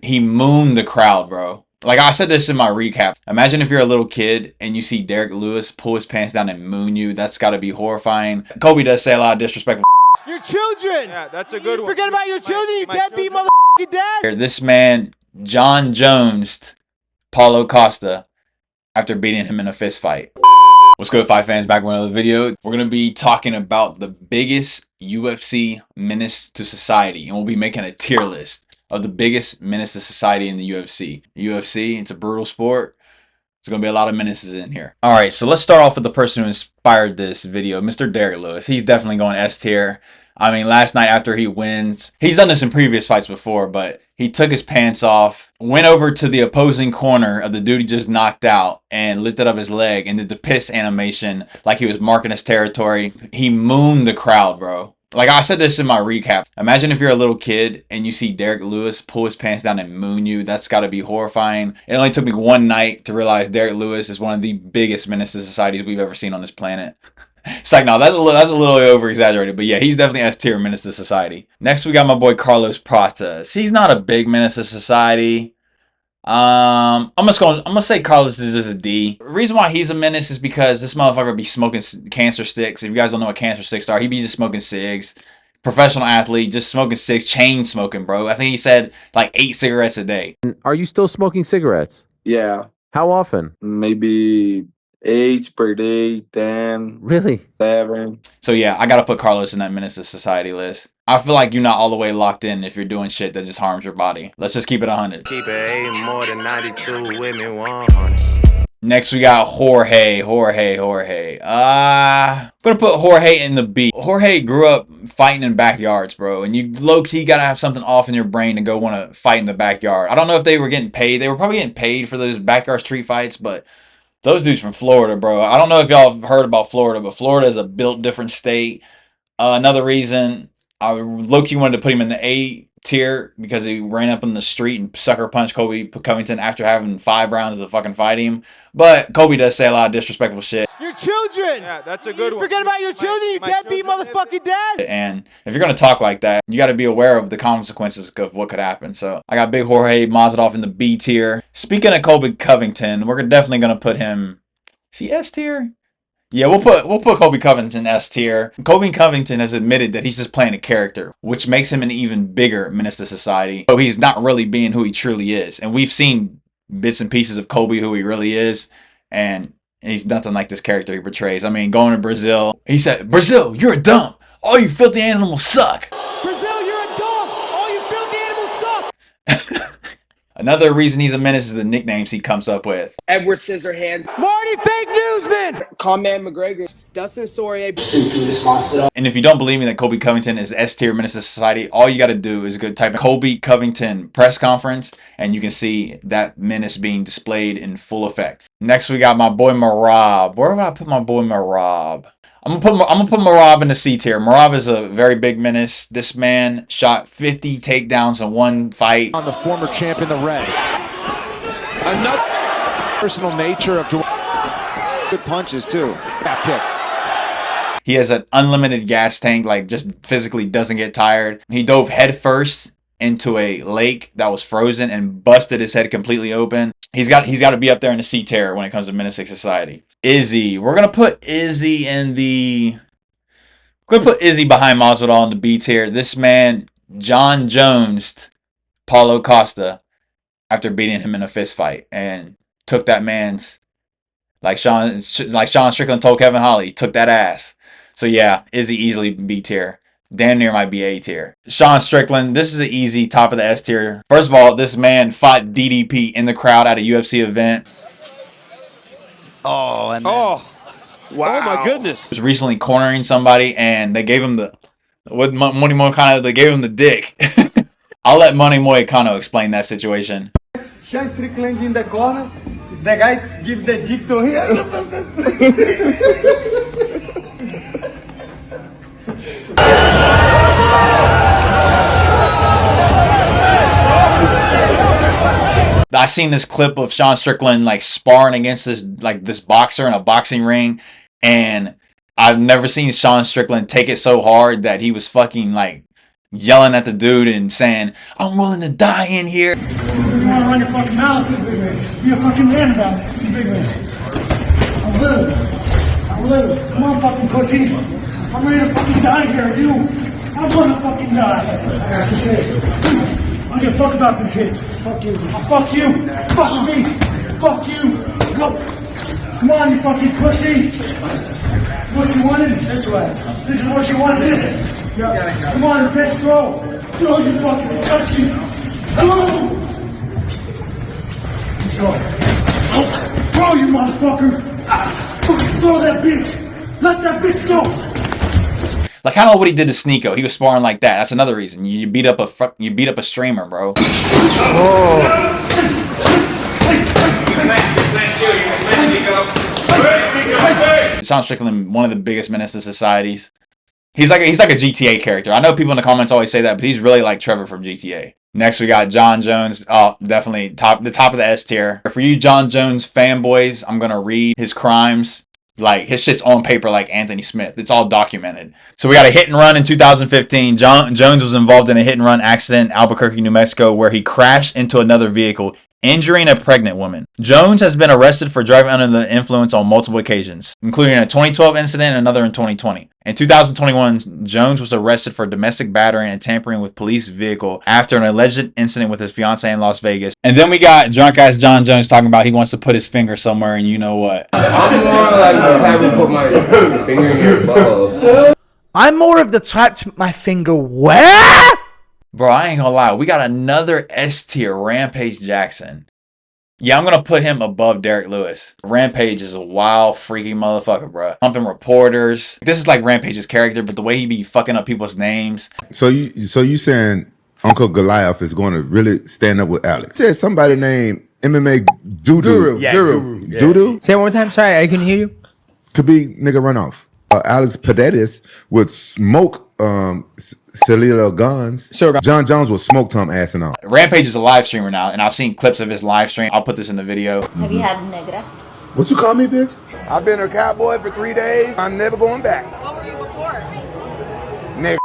he mooned the crowd, bro. Like I said this in my recap. Imagine if you're a little kid and you see Derek Lewis pull his pants down and moon you. That's got to be horrifying. Kobe does say a lot of disrespectful. Your children. Yeah, that's a good one. Forget about your children, you deadbeat motherfucking dad. This man, John Jones, Paulo Costa, after beating him in a fist fight. What's good, Fight fans? Back with another video. We're going to be talking about the biggest UFC menace to society. And we'll be making a tier list of the biggest menace to society in the UFC. UFC, it's a brutal sport. There's going to be a lot of menaces in here. All right, so let's start off with the person who inspired this video, Mr. Derek Lewis. He's definitely going S tier. I mean, last night after he wins, he's done this in previous fights before, but he took his pants off, went over to the opposing corner of the dude he just knocked out and lifted up his leg and did the piss animation like he was marking his territory. He mooned the crowd, bro. Like I said this in my recap. Imagine if you're a little kid and you see Derek Lewis pull his pants down and moon you. That's got to be horrifying. It only took me one night to realize Derek Lewis is one of the biggest menaces to societies we've ever seen on this planet. It's like, no, that's a little over exaggerated, but yeah, he's definitely S tier menace to society. Next, we got my boy Carlos Pratas. He's not a big menace to society. I'm gonna say Carlos is just a D. The reason why he's a menace is because this motherfucker be smoking cancer sticks. If you guys don't know what cancer sticks are, he be just smoking cigs. Professional athlete, just smoking cigs, chain smoking, bro. I think he said like 8 cigarettes a day. Are you still smoking cigarettes? Yeah, How often? maybe 8 per day, 10, Really? 7. So yeah, I gotta put Carlos in that menace to society list. I feel like you're not all the way locked in if you're doing shit that just harms your body. Let's just keep it 100. Keep it 8 more than 92 with me 100. Next, we got Jorge. I'm gonna put Jorge in the B. Jorge grew up fighting in backyards, bro. And you low-key gotta have something off in your brain to go want to fight in the backyard. I don't know if they were getting paid. They were probably getting paid for those backyard street fights, but those dudes from Florida, bro. I don't know if y'all have heard about Florida, but Florida is a built different state. Another reason I low-key wanted to put him in the A tier because he ran up in the street and sucker punched Colby Covington after having 5 rounds to fucking fight him. But Kobe does say a lot of disrespectful shit. Your children. Yeah, that's a good one. Forget about your children, you deadbeat motherfucking dad. And if you're going to talk like that, you got to be aware of the consequences of what could happen. So I got big Jorge Masvidal in the B tier. Speaking of Colby Covington, we're definitely going to put him, is he S tier? Yeah, we'll put Colby Covington S tier. Colby Covington has admitted that he's just playing a character, which makes him an even bigger menace to society. So he's not really being who he truly is. And we've seen bits and pieces of Colby who he really is, and he's nothing like this character he portrays. I mean, going to Brazil, he said, "Brazil, you're a dump. All you filthy animals suck." Brazil, you're a dump. All you filthy animals suck. Another reason he's a menace is the nicknames he comes up with. Edward Scissorhands, Marty Fake Newsman. Conor McGregor, Dustin Poirier. And if you don't believe me that Colby Covington is S tier menace to society, all you got to do is go type in Colby Covington press conference, and you can see that menace being displayed in full effect. Next, we got my boy Morab. Where would I put my boy Morab? I'm gonna put Morab in the C tier. Morab is a very big menace. This man shot 50 takedowns in one fight. On the former champ in the red. Another personal nature of good punches too. Half kick. He has an unlimited gas tank, like just physically doesn't get tired. He dove headfirst into a lake that was frozen and busted his head completely open. He's got to be up there in the C tier when it comes to menacing society. Izzy, we're gonna put Izzy in the. We're gonna put Izzy behind Masvidal in the B tier. This man, John Jones, Paulo Costa, after beating him in a fist fight and took that man's, like Sean Strickland told Kevin Holly, took that ass. So yeah, Izzy easily B tier. Damn near might be A tier. Sean Strickland, this is an easy top of the S tier. First of all, this man fought DDP in the crowd at a UFC event. Oh, and then, Oh, wow. Oh my goodness. He was recently cornering somebody and they gave him the, what Money Moicano, they gave him the dick. I'll let Money Moicano explain that situation. Sean Strickland in the corner, the guy give the dick to I seen this clip of Sean Strickland like sparring against this boxer in a boxing ring, and I've never seen Sean Strickland take it so hard that he was fucking like yelling at the dude and saying, "I'm willing to die in here." You wanna run your fucking mouth, you big man. Be a fucking man about it, you big man. I'm little. Come on, fucking pussy. I'm ready to fucking die here, you. I wanna fucking die. I got the kids. I don't give a fuck about the kids. Fuck you. Fuck you. Fuck me. Fuck you. Go. Come on, you fucking pussy. What you wanted? This is what you wanted, isn't it? Yeah. Come on, bitch, throw. Throw your fucking pussy. Throw. Throw, you motherfucker. Fucking throw that bitch. Let that bitch go. Like, I don't know what he did to Sneeko. He was sparring like that. That's another reason. You beat up a streamer, bro. Sean Strickland, one of the biggest menace to societies. He's like a GTA character. I know people in the comments always say that, but he's really like Trevor from GTA. Next, we got Jon Jones. Oh, definitely the top of the S tier. For you Jon Jones fanboys, I'm gonna read his crimes. Like, his shit's on paper like Anthony Smith. It's all documented. So we got a hit and run in 2015. Jones was involved in a hit and run accident in Albuquerque, New Mexico, where he crashed into another vehicle, injuring a pregnant woman. Jones has been arrested for driving under the influence on multiple occasions, including a 2012 incident and another in 2020. In 2021, Jones was arrested for domestic battery and tampering with police vehicle after an alleged incident with his fiancée in Las Vegas. And then we got drunk-ass Jon Jones talking about he wants to put his finger somewhere and you know what. I'm more like the type to put my finger in your butthole. I'm more of the type to put my finger where? Bro, I ain't gonna lie. We got another S tier, Rampage Jackson. Yeah, I'm gonna put him above Derek Lewis. Rampage is a wild, freaky motherfucker, bro. Pumping reporters. This is like Rampage's character, but the way he be fucking up people's names. So you saying Uncle Goliath is going to really stand up with Alex? Said somebody named MMA Guru. Guru. Say it one more time. Sorry, I couldn't hear you. Could be nigga run off. Alex Paredes would smoke cellular guns. Sure. Jon Jones will smoke Tom ass and all. Rampage is a live streamer now, and I've seen clips of his live stream. I'll put this in the video. Have you had negra? What you call me, bitch? I've been a cowboy for 3 days. I'm never going back. What were you before? Nigga.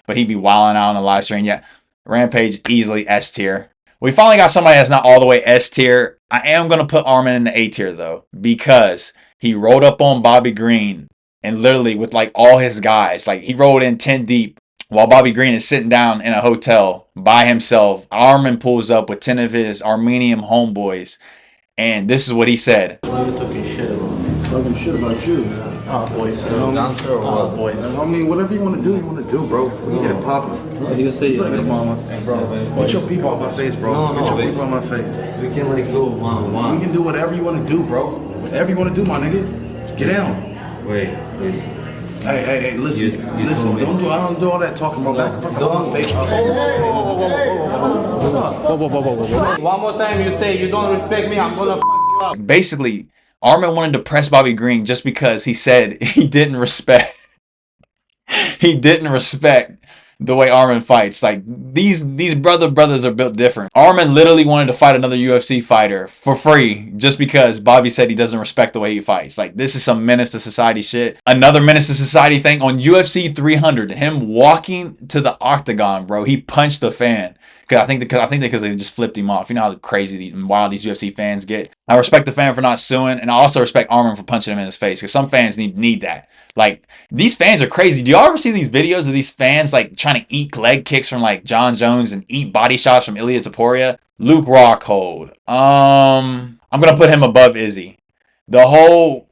But he'd be wilding out on the live stream. Yeah, Rampage easily S tier. We finally got somebody that's not all the way S tier. I am going to put Armen in the A tier, though, because he rolled up on Bobby Green and literally with like all his guys, like he rolled in 10 deep while Bobby Green is sitting down in a hotel by himself. Armen pulls up with 10 of his Armenian homeboys, and this is what he said. What are you talking shit about? Talking shit about you, man. Oh, boys. Boys. I mean, whatever you want to do, bro. We can get it popping. You say it, mama. Hey, bro, get your people out my face, bro. Get your people out my face. We can like go one. We can do whatever you want to do, bro. Whatever you want to do, my nigga. Get down. Wait, listen. Hey, listen. I don't do all that talking, bro. Back the fuck out my face. What's up? One more time you say you don't respect me, I'm gonna fuck you up. Basically, Armen wanted to press Bobby Green just because he said he didn't respect the way Armen fights. Like, these brothers are built different. Armen literally wanted to fight another UFC fighter for free just because Bobby said he doesn't respect the way he fights. Like, this is some menace to society shit. Another menace to society thing on UFC 300. Him walking to the octagon, bro. He punched the fan. I think because they just flipped him off. You know how crazy and wild these UFC fans get. I respect the fan for not suing, and I also respect Armen for punching him in his face, because some fans need that. Like, these fans are crazy. Do y'all ever see these videos of these fans like trying to eat leg kicks from like Jon Jones and eat body shots from Ilia Topuria? Luke Rockhold. I'm gonna put him above Izzy. The whole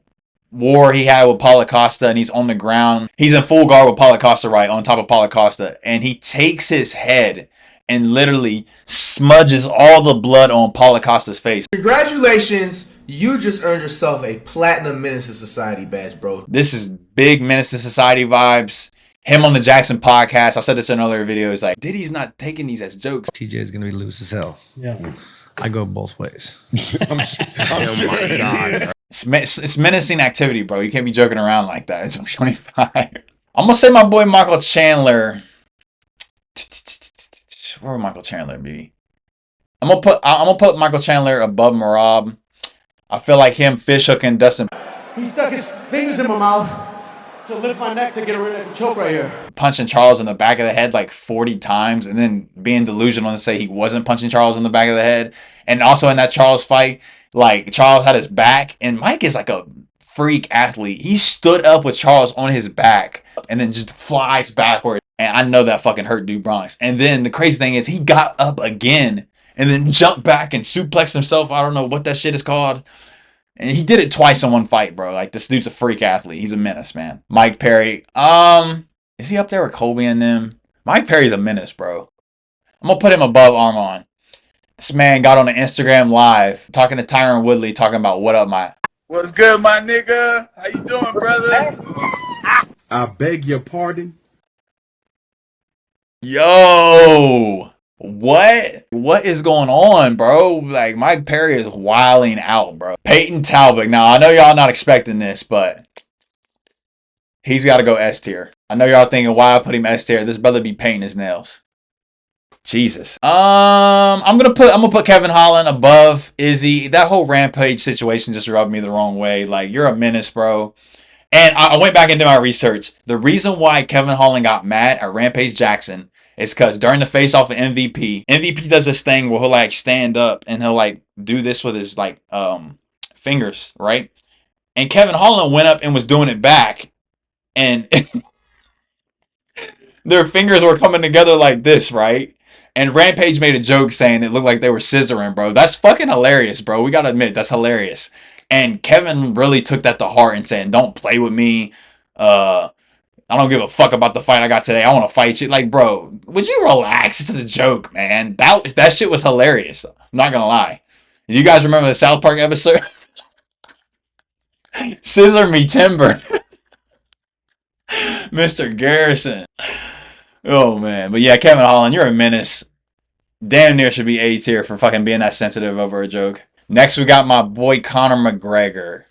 war he had with Paulo Costa, and he's on the ground. He's in full guard with Paulo Costa, right on top of Paulo Costa, and he takes his head and literally smudges all the blood on Paulo Costa's face. Congratulations, you just earned yourself a Platinum Menace to Society badge, bro. This is big Menace to Society vibes. Him on the Jackson podcast, I've said this in earlier videos, like, Diddy's not taking these as jokes. TJ is going to be loose as hell. Yeah. I go both ways. Oh my God. It's menacing activity, bro. You can't be joking around like that. It's 25. I'm going to say my boy Michael Chandler. Where would Michael Chandler be? I'm gonna put Michael Chandler above Morab. I feel like him fish hooking Dustin. He stuck his fingers in my mouth, to lift my neck to get a choke right here. Punching Charles in the back of the head like 40 times and then being delusional and say he wasn't punching Charles in the back of the head. And also in that Charles fight, like Charles had his back and Mike is like a freak athlete. He stood up with Charles on his back and then just flies backwards. And I know that fucking hurt Dude Bronx. And then the crazy thing is he got up again and then jumped back and suplexed himself. I don't know what that shit is called. And he did it twice in one fight, bro. Like, this dude's a freak athlete. He's a menace, man. Mike Perry. Is he up there with Colby and them? Mike Perry's a menace, bro. I'm going to put him above Armen. This man got on an Instagram live talking to Tyron Woodley, talking about what up, my... What's good, my nigga? How you doing, brother? I beg your pardon? Yo! What is going on, bro? Like, Mike Perry is wilding out, bro. Payton Talbick. Now, I know y'all not expecting this, but he's got to go S tier. I know y'all thinking, why I put him S tier? This brother be painting his nails. Jesus. I'm gonna put Kevin Holland above Izzy. That whole Rampage situation just rubbed me the wrong way. Like, you're a menace, bro. And I went back into my research. The reason why Kevin Holland got mad at Rampage Jackson is because during the face-off of MVP does this thing where he'll like stand up and he'll like do this with his like fingers, right? And Kevin Holland went up and was doing it back, and their fingers were coming together like this, right? And Rampage made a joke saying it looked like they were scissoring, bro. That's fucking hilarious, bro. We gotta admit, that's hilarious. And Kevin really took that to heart and saying, don't play with me. I don't give a fuck about the fight I got today. I want to fight you. Like, bro, would you relax? It's a joke, man. That shit was hilarious. I'm not gonna lie. Do you guys remember the South Park episode? Scissor me timber. Mr. Garrison. Oh, man. But yeah, Kevin Holland, you're a menace. Damn near should be A tier for fucking being that sensitive over a joke. Next, we got my boy Conor McGregor.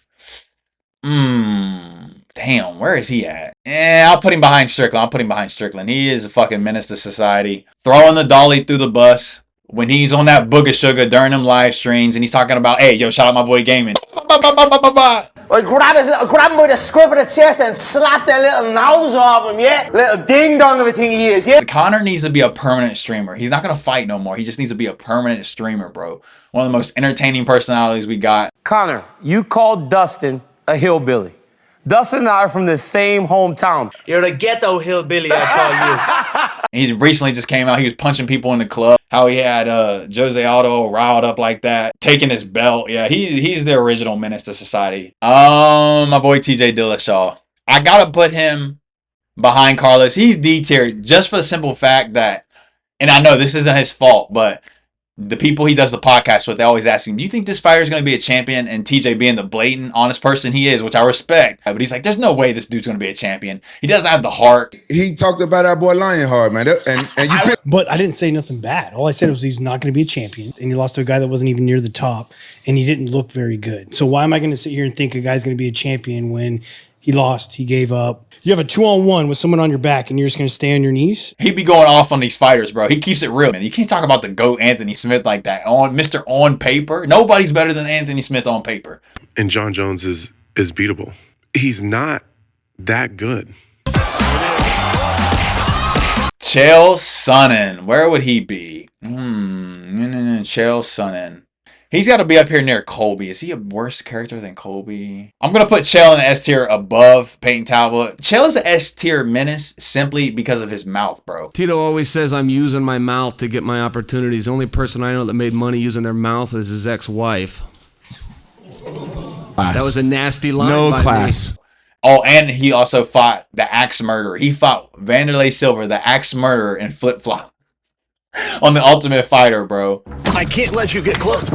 Damn, where is he at? I'll put him behind Strickland. He is a fucking menace to society. Throwing the dolly through the bus. When he's on that booger sugar during them live streams and he's talking about, hey, yo, shout out my boy Gaming. Or grab him by the scruff of the chest and slap that little nose off him, yeah? Little ding-dong of a thing he is, yeah? Conor needs to be a permanent streamer. He's not going to fight no more. He just needs to be a permanent streamer, bro. One of the most entertaining personalities we got. Conor, you called Dustin a hillbilly. Dustin and I are from the same hometown. You're the ghetto hillbilly, I call you. He recently just came out. He was punching people in the club. How he had Jose Aldo riled up like that. Taking his belt. Yeah, he's the original menace to society. My boy TJ Dillashaw. I got to put him behind Carlos. He's D tier just for the simple fact that, and I know this isn't his fault, but the people he does the podcast with, they always ask him, do you think this fighter is going to be a champion? And TJ being the blatant, honest person he is, which I respect. But he's like, there's no way this dude's going to be a champion. He doesn't have the heart. He talked about our boy Lionheart, man. But I didn't say nothing bad. All I said was he's not going to be a champion. And he lost to a guy that wasn't even near the top. And he didn't look very good. So why am I going to sit here and think a guy's going to be a champion when he lost, he gave up? You have a 2-on-1 with someone on your back and you're just going to stay on your knees? He'd be going off on these fighters, bro. He keeps it real, man. You can't talk about the GOAT Anthony Smith like that. On Mr. On paper. Nobody's better than Anthony Smith on paper. And John Jones is beatable. He's not that good. Chael Sonnen. Where would he be? Chael Sonnen. He's got to be up here near Colby. Is he a worse character than Colby? I'm going to put Chael in the S tier above Payton Talbick. Chael is an S tier menace simply because of his mouth, bro. Tito always says I'm using my mouth to get my opportunities. The only person I know that made money using their mouth is his ex-wife. That was a nasty line. No by class. Me. Oh, and he also fought the Axe Murderer. He fought Vanderlei Silva, the Axe Murderer, in flip-flop. On the Ultimate Fighter, bro. I can't let you get close.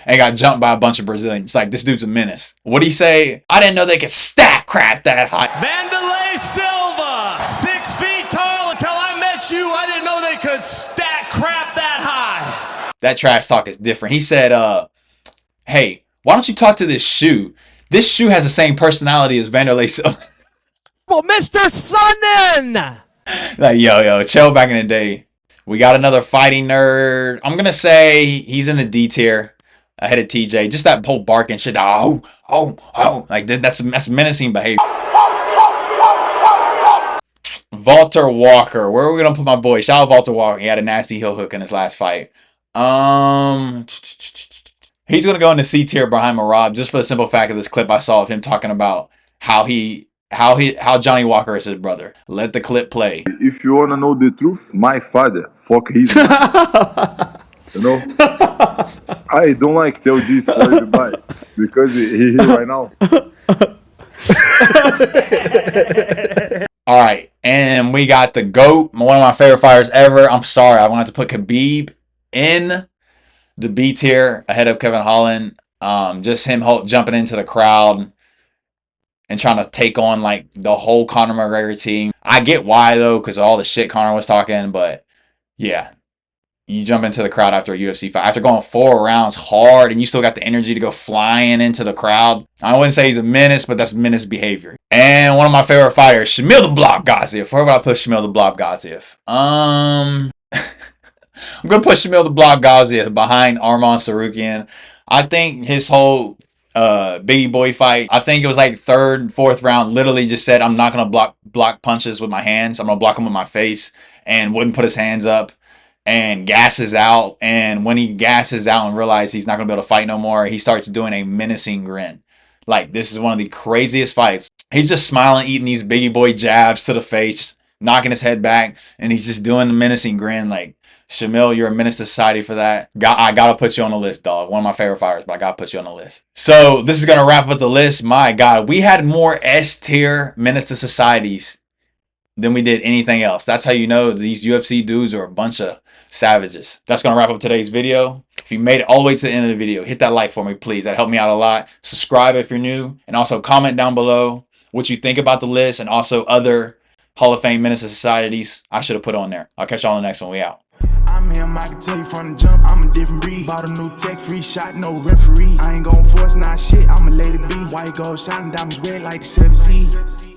And got jumped by a bunch of Brazilians. It's like, this dude's a menace. What'd he say? I didn't know they could stack crap that high. Vanderlei Silva, 6 feet tall. Until I met you, I didn't know they could stack crap that high. That trash talk is different. He said, hey, why don't you talk to this shoe? This shoe has the same personality as Vanderlei Silva. Well, Mr. Sonnen! Like, yo, Chael back in the day. We got another fighting nerd. I'm going to say he's in the D tier ahead of TJ. Just that whole barking shit. Oh. Like, that's menacing behavior. Valter Walker. Where are we gonna put my boy? Shout out Valter Walker. He had a nasty heel hook in his last fight. He's gonna go into C tier behind Morab just for the simple fact of this clip I saw of him talking about how Johnny Walker is his brother. Let the clip play. If you wanna know the truth, my father, fuck his mom. You know? I don't like tell this for everybody because he here right now. All right, and we got the GOAT, one of my favorite fighters ever. I'm sorry, I'm gonna have to put Khabib in the B tier ahead of Kevin Holland. Just him jumping into the crowd and trying to take on like the whole Conor McGregor team. I get why though, because of all the shit Conor was talking, but yeah. You jump into the crowd after a UFC fight. After going 4 rounds hard and you still got the energy to go flying into the crowd. I wouldn't say he's a menace, but that's menace behavior. And one of my favorite fighters, Shamil the Blob Gaziev. Where would I put Shamil the Blob Gaziev? I'm going to put Shamil the Blob Gaziev behind Armen Armen. I think his whole Biggie Boy fight, I think it was like 3rd, 4th round, literally just said, I'm not going to block punches with my hands. I'm going to block them with my face, and wouldn't put his hands up. And gasses out, and when he gasses out and realizes he's not going to be able to fight no more, he starts doing a menacing grin. Like, this is one of the craziest fights. He's just smiling, eating these Biggie Boy jabs to the face, knocking his head back, and he's just doing the menacing grin. Like, Shamil, you're a menace to society for that. I got to put you on the list, dog. One of my favorite fighters, but I got to put you on the list. So, this is going to wrap up the list. My God, we had more S-tier menace to societies than we did anything else. That's how you know these UFC dudes are a bunch of savages. That's going to wrap up today's video. If you made it all the way to the end of the video, hit that like for me, please. That helped me out a lot. Subscribe if you're new. And also comment down below what you think about the list and also other Hall of Fame Menace to Societies I should have put on there. I'll catch y'all on the next one. We out. I'm him, I can tell you from the jump, I'm a different breed. Bought a new tech, free shot, no referee. I ain't gon' force, nah shit, I'ma let it be. White gold shining, diamonds red like the 7 Seas.